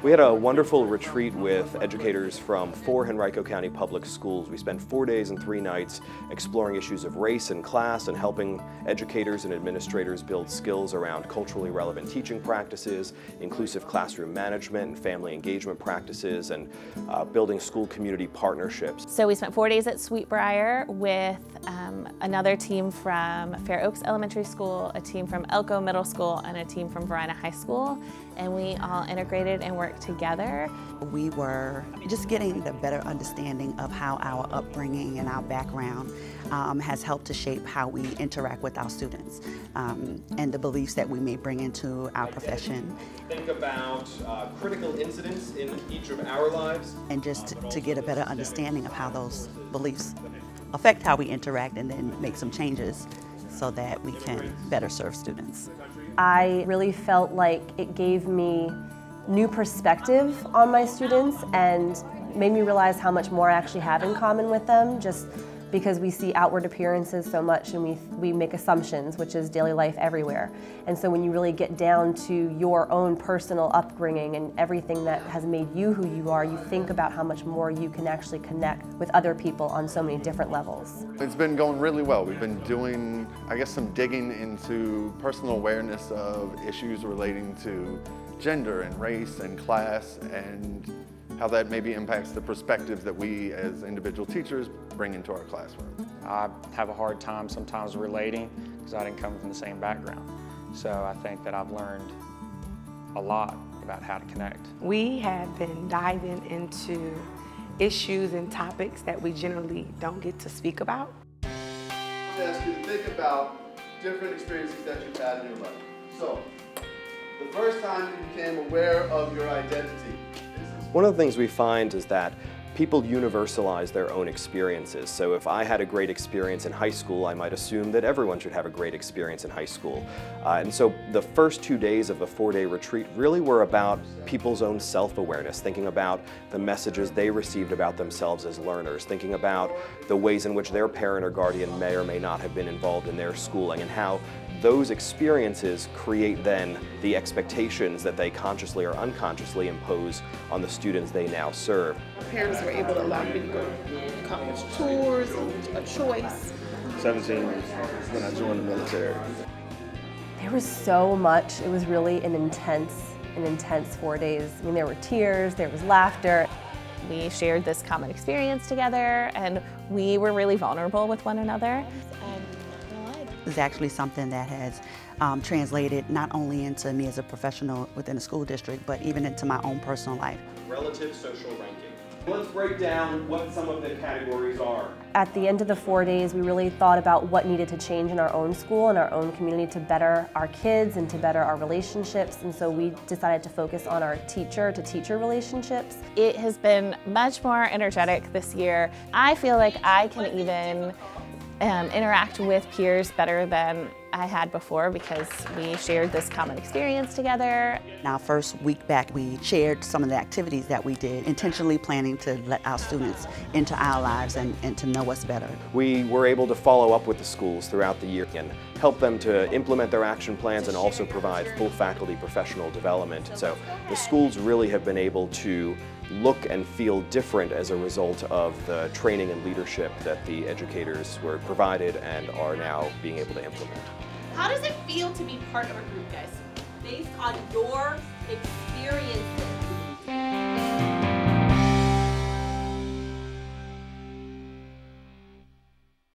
We had a wonderful retreat with educators from 4 Henrico County public schools. We spent 4 days and 3 nights exploring issues of race and class and helping educators and administrators build skills around culturally relevant teaching practices, inclusive classroom management and family engagement practices, and building school community partnerships. So we spent 4 days at Sweetbriar with another team from Fair Oaks Elementary School, a team from Elko Middle School, and a team from Verina High School, and we all integrated and worked together. We were just getting the better understanding of how our upbringing and our background has helped to shape how we interact with our students and the beliefs that we may bring into our profession. Think about critical incidents in each of our lives. And just to get a better understanding of how those beliefs affect how we interact, and then make some changes so that we can better serve students. I really felt like it gave me new perspective on my students and made me realize how much more I actually have in common with them, just because we see outward appearances so much and we make assumptions, which is daily life everywhere. And so when you really get down to your own personal upbringing and everything that has made you who you are, you think about how much more you can actually connect with other people on so many different levels. It's been going really well. We've been doing, I guess, some digging into personal awareness of issues relating to gender and race and class, and how that maybe impacts the perspectives that we as individual teachers bring into our classroom. I have a hard time sometimes relating because I didn't come from the same background. So I think that I've learned a lot about how to connect. We have been diving into issues and topics that we generally don't get to speak about. I ask you to think about different experiences that you've had in your life. So, the first time you became aware of your identity. One of the things we find is that people universalize their own experiences. So if I had a great experience in high school, I might assume that everyone should have a great experience in high school. And so the first 2 days of the 4-day retreat really were about people's own self-awareness, thinking about the messages they received about themselves as learners, thinking about the ways in which their parent or guardian may or may not have been involved in their schooling, and how those experiences create then the expectations that they consciously or unconsciously impose on the students they now serve. Parents were able to allow me to go to college tours, a choice. 17 when I joined the military. There was so much. It was really an intense 4 days. I mean, there were tears, there was laughter. We shared this common experience together, and we were really vulnerable with one another. This is actually something that has translated not only into me as a professional within the school district, but even into my own personal life. Relative social ranking. Let's break down what some of the categories are. At the end of the 4 days, we really thought about what needed to change in our own school and our own community to better our kids and to better our relationships. And so we decided to focus on our teacher-to-teacher relationships. It has been much more energetic this year. I feel like I can even interact with peers better than I had before because we shared this common experience together. In our first week back, we shared some of the activities that we did, intentionally planning to let our students into our lives and to know us better. We were able to follow up with the schools throughout the year and help them to implement their action plans and also provide full faculty professional development. So the schools really have been able to look and feel different as a result of the training and leadership that the educators were provided and are now being able to implement. How does it feel to be part of a group, guys? Based on your